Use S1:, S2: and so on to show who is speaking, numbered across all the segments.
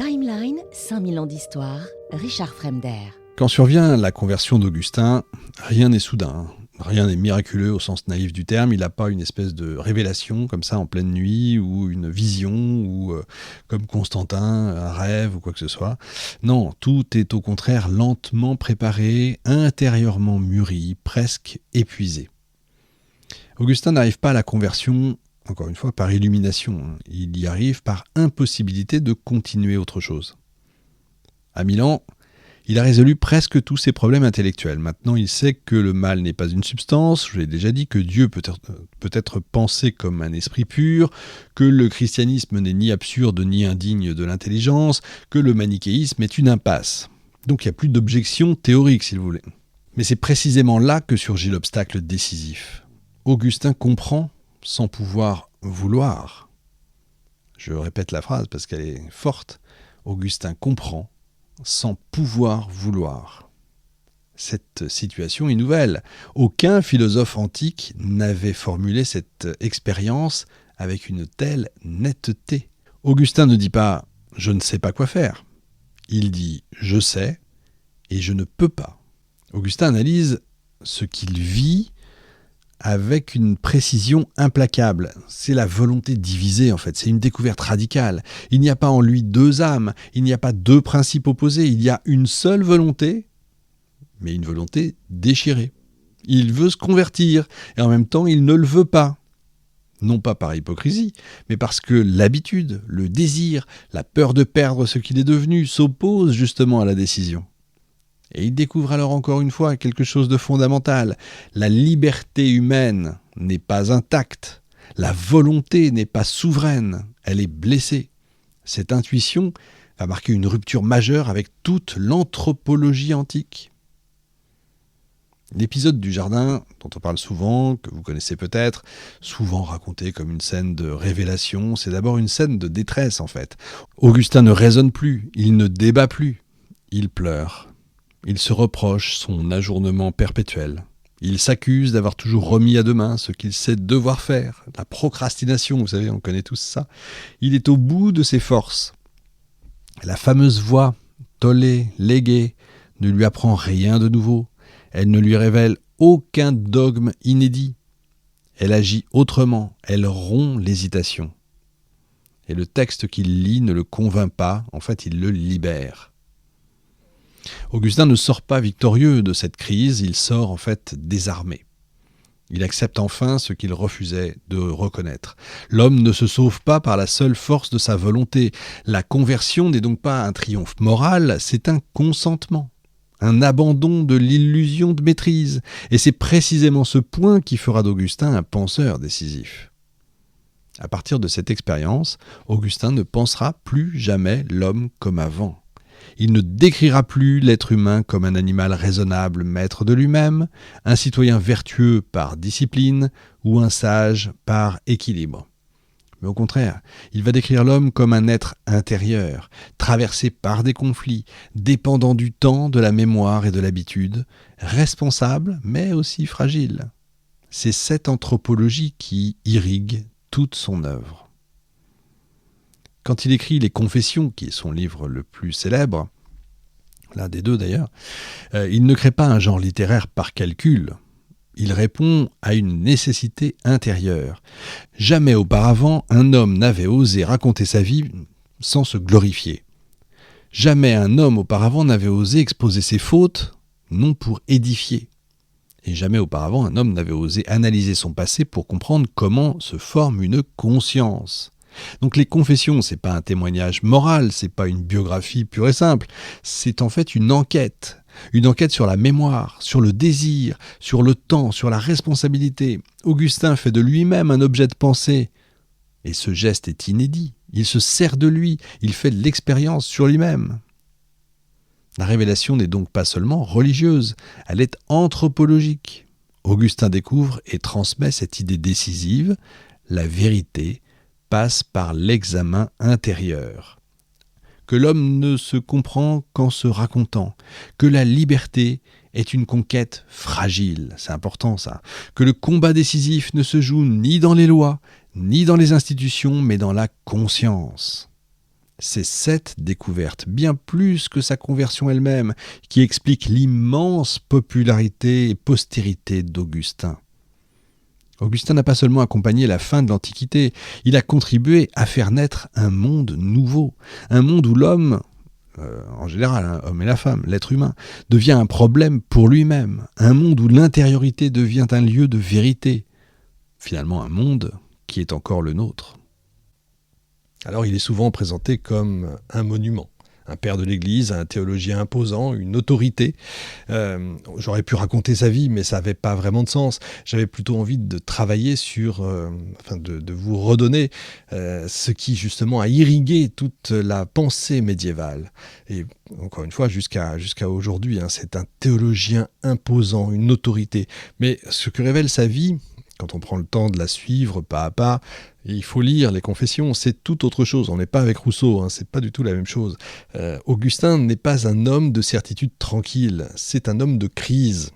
S1: Timeline, 5000 ans d'histoire, Richard Fremder.
S2: Quand survient la conversion d'Augustin, rien n'est soudain, rien n'est miraculeux au sens naïf du terme. Il n'a pas une espèce de révélation comme ça en pleine nuit, ou une vision, ou comme Constantin, un rêve ou quoi que ce soit. Non, tout est au contraire lentement préparé, intérieurement mûri, presque épuisé. Augustin n'arrive pas à la conversion, encore une fois, par illumination. Il y arrive par impossibilité de continuer autre chose. À Milan, il a résolu presque tous ses problèmes intellectuels. Maintenant, il sait que le mal n'est pas une substance. Je l'ai déjà dit, que Dieu peut être pensé comme un esprit pur, que le christianisme n'est ni absurde ni indigne de l'intelligence, que le manichéisme est une impasse. Donc il n'y a plus d'objection théorique, si vous voulez. Mais c'est précisément là que surgit l'obstacle décisif. Augustin comprend sans pouvoir vouloir. Je répète la phrase parce qu'elle est forte. Augustin comprend sans pouvoir vouloir. Cette situation est nouvelle. Aucun philosophe antique n'avait formulé cette expérience avec une telle netteté. Augustin ne dit pas « je ne sais pas quoi faire ». Il dit « je sais et je ne peux pas ». Augustin analyse ce qu'il vit avec une précision implacable. C'est la volonté divisée en fait, c'est une découverte radicale. Il n'y a pas en lui deux âmes, il n'y a pas deux principes opposés, il y a une seule volonté, mais une volonté déchirée. Il veut se convertir, et en même temps il ne le veut pas. Non pas par hypocrisie, mais parce que l'habitude, le désir, la peur de perdre ce qu'il est devenu s'opposent justement à la décision. Et il découvre alors encore une fois quelque chose de fondamental. La liberté humaine n'est pas intacte. La volonté n'est pas souveraine. Elle est blessée. Cette intuition va marquer une rupture majeure avec toute l'anthropologie antique. L'épisode du jardin, dont on parle souvent, que vous connaissez peut-être, souvent raconté comme une scène de révélation, c'est d'abord une scène de détresse en fait. Augustin ne raisonne plus, il ne débat plus, il pleure. Il se reproche son ajournement perpétuel. Il s'accuse d'avoir toujours remis à demain ce qu'il sait devoir faire. La procrastination, vous savez, on connaît tous ça. Il est au bout de ses forces. La fameuse voix, tollée, léguée, ne lui apprend rien de nouveau. Elle ne lui révèle aucun dogme inédit. Elle agit autrement, elle rompt l'hésitation. Et le texte qu'il lit ne le convainc pas, en fait il le libère. Augustin ne sort pas victorieux de cette crise, il sort en fait désarmé. Il accepte enfin ce qu'il refusait de reconnaître. L'homme ne se sauve pas par la seule force de sa volonté. La conversion n'est donc pas un triomphe moral, c'est un consentement, un abandon de l'illusion de maîtrise. Et c'est précisément ce point qui fera d'Augustin un penseur décisif. À partir de cette expérience, Augustin ne pensera plus jamais l'homme comme avant. Il ne décrira plus l'être humain comme un animal raisonnable, maître de lui-même, un citoyen vertueux par discipline ou un sage par équilibre. Mais au contraire, il va décrire l'homme comme un être intérieur, traversé par des conflits, dépendant du temps, de la mémoire et de l'habitude, responsable mais aussi fragile. C'est cette anthropologie qui irrigue toute son œuvre. Quand il écrit Les Confessions, qui est son livre le plus célèbre, l'un des deux d'ailleurs, il ne crée pas un genre littéraire par calcul. Il répond à une nécessité intérieure. Jamais auparavant, un homme n'avait osé raconter sa vie sans se glorifier. Jamais un homme auparavant n'avait osé exposer ses fautes, non pour édifier. Et jamais auparavant, un homme n'avait osé analyser son passé pour comprendre comment se forme une conscience. Donc les confessions, c'est pas un témoignage moral, c'est pas une biographie pure et simple, c'est en fait une enquête sur la mémoire, sur le désir, sur le temps, sur la responsabilité. Augustin fait de lui-même un objet de pensée, et ce geste est inédit, il se sert de lui, il fait de l'expérience sur lui-même. La révélation n'est donc pas seulement religieuse, elle est anthropologique. Augustin découvre et transmet cette idée décisive, la vérité passe par l'examen intérieur. Que l'homme ne se comprend qu'en se racontant, que la liberté est une conquête fragile, c'est important ça, que le combat décisif ne se joue ni dans les lois, ni dans les institutions, mais dans la conscience. C'est cette découverte, bien plus que sa conversion elle-même, qui explique l'immense popularité et postérité d'Augustin. Augustin n'a pas seulement accompagné la fin de l'Antiquité, il a contribué à faire naître un monde nouveau, un monde où l'homme, en général, l'homme et la femme, l'être humain, devient un problème pour lui-même, un monde où l'intériorité devient un lieu de vérité, finalement un monde qui est encore le nôtre. Alors il est souvent présenté comme un monument, un père de l'Église, un théologien imposant, une autorité. J'aurais pu raconter sa vie, mais ça n'avait pas vraiment de sens. J'avais plutôt envie de travailler sur, de vous redonner ce qui justement a irrigué toute la pensée médiévale. Et encore une fois, jusqu'à aujourd'hui, c'est un théologien imposant, une autorité. Mais ce que révèle sa vie, quand on prend le temps de la suivre pas à pas, il faut lire les Confessions, c'est tout autre chose. On n'est pas avec Rousseau, c'est pas du tout la même chose. Augustin n'est pas un homme de certitude tranquille, c'est un homme de crise.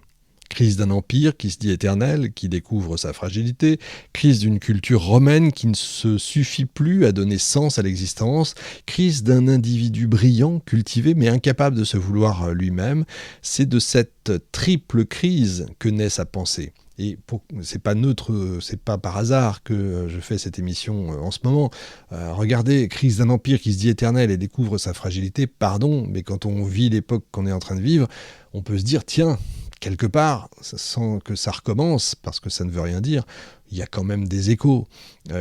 S2: Crise d'un empire qui se dit éternel, qui découvre sa fragilité, crise d'une culture romaine qui ne se suffit plus à donner sens à l'existence, crise d'un individu brillant, cultivé, mais incapable de se vouloir lui-même. C'est de cette triple crise que naît sa pensée. Et c'est pas neutre, c'est pas par hasard que je fais cette émission en ce moment. Regardez, crise d'un empire qui se dit éternel et découvre sa fragilité, pardon, mais quand on vit l'époque qu'on est en train de vivre, on peut se dire, tiens, quelque part, sans que ça recommence, parce que ça ne veut rien dire, il y a quand même des échos.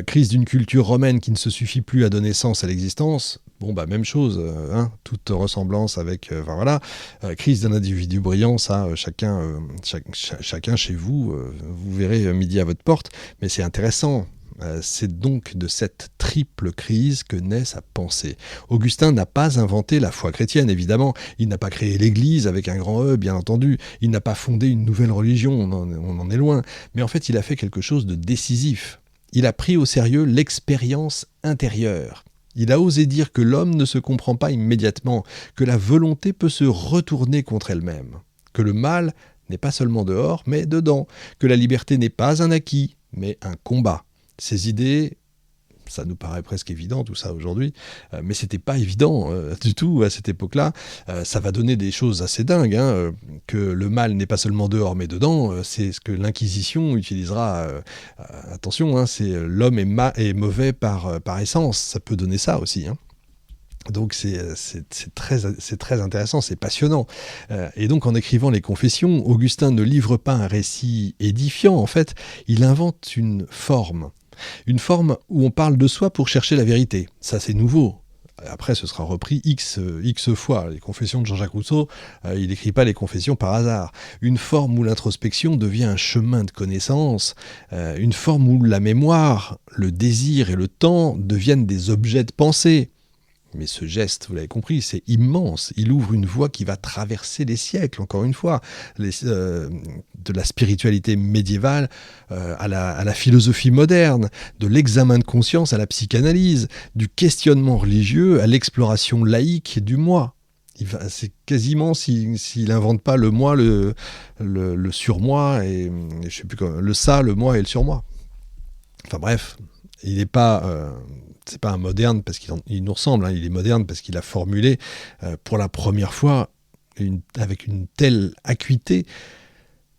S2: Crise d'une culture romaine qui ne se suffit plus à donner sens à l'existence, même chose, toute ressemblance avec... crise d'un individu brillant, ça, chacun chez vous, vous verrez midi à votre porte, mais c'est intéressant. C'est donc de cette triple crise que naît sa pensée. Augustin n'a pas inventé la foi chrétienne, évidemment. Il n'a pas créé l'Église avec un grand E, bien entendu. Il n'a pas fondé une nouvelle religion, on en est loin. Mais en fait, il a fait quelque chose de décisif. Il a pris au sérieux l'expérience intérieure. Il a osé dire que l'homme ne se comprend pas immédiatement, que la volonté peut se retourner contre elle-même, que le mal n'est pas seulement dehors, mais dedans, que la liberté n'est pas un acquis, mais un combat. Ces idées, ça nous paraît presque évident tout ça aujourd'hui, mais c'était pas évident du tout à cette époque-là. Ça va donner des choses assez dingues, que le mal n'est pas seulement dehors mais dedans. C'est ce que l'Inquisition utilisera. Attention, c'est l'homme est mauvais par essence. Ça peut donner ça aussi. Donc c'est très intéressant, c'est passionnant. Et donc en écrivant les Confessions, Augustin ne livre pas un récit édifiant, en fait, il invente une forme où on parle de soi pour chercher la vérité. Ça c'est nouveau. Après, ce sera repris X fois. Les Confessions de Jean-Jacques Rousseau, il n'écrit pas les Confessions par hasard. Une forme où l'introspection devient un chemin de connaissance, une forme où la mémoire, le désir et le temps deviennent des objets de pensée. Mais ce geste, vous l'avez compris, c'est immense. Il ouvre une voie qui va traverser les siècles, encore une fois, de la spiritualité médiévale à la philosophie moderne, de l'examen de conscience à la psychanalyse, du questionnement religieux à l'exploration laïque du moi. C'est quasiment, s'il n'invente pas le moi, le surmoi, et je sais plus comment, le ça, le moi et le surmoi. Enfin bref, il n'est pas... c'est pas un moderne parce qu'il nous ressemble, il est moderne parce qu'il a formulé pour la première fois, avec une telle acuité,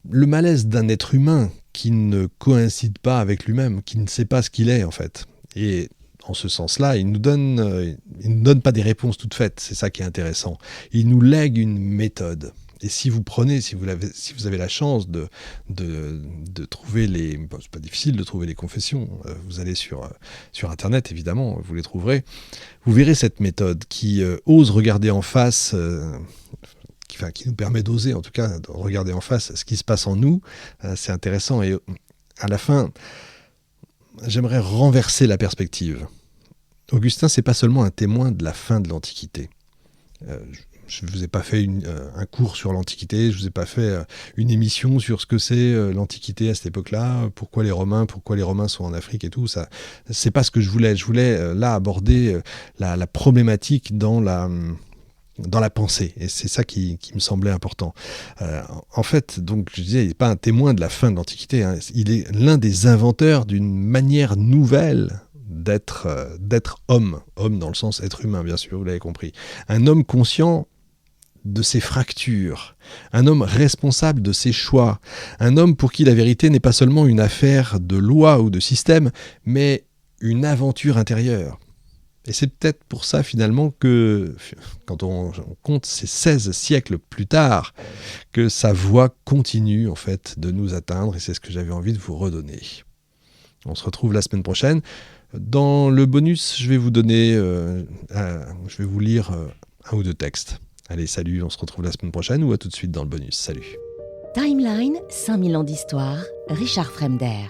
S2: le malaise d'un être humain qui ne coïncide pas avec lui-même, qui ne sait pas ce qu'il est en fait. Et en ce sens-là, il nous donne pas des réponses toutes faites, c'est ça qui est intéressant. Il nous lègue une méthode. Et si vous avez la chance de trouver c'est pas difficile de trouver les confessions, vous allez sur Internet, évidemment, vous les trouverez, vous verrez cette méthode qui ose regarder en face, qui nous permet d'oser, en tout cas, de regarder en face ce qui se passe en nous. C'est intéressant. Et à la fin, j'aimerais renverser la perspective. Augustin, c'est pas seulement un témoin de la fin de l'Antiquité. Je ne vous ai pas fait un cours sur l'Antiquité, je ne vous ai pas fait une émission sur ce que c'est l'Antiquité à cette époque-là, pourquoi les Romains sont en Afrique et tout. Ça, c'est pas ce que je voulais. Je voulais là aborder la problématique dans la pensée, et c'est ça qui me semblait important. En fait, donc je disais, il n'est pas un témoin de la fin de l'Antiquité, il est l'un des inventeurs d'une manière nouvelle d'être homme dans le sens être humain, bien sûr, vous l'avez compris. Un homme conscient de ses fractures, un homme responsable de ses choix, un homme pour qui la vérité n'est pas seulement une affaire de loi ou de système, mais une aventure intérieure. Et c'est peut-être pour ça finalement que, quand on compte ces 16 siècles plus tard, que sa voix continue en fait de nous atteindre, et c'est ce que j'avais envie de vous redonner. On se retrouve la semaine prochaine. Dans le bonus, je vais vous lire un ou deux textes. Allez, salut, on se retrouve la semaine prochaine ou à tout de suite dans le bonus. Salut.
S1: Timeline, 5000 ans d'histoire, Richard Fremder.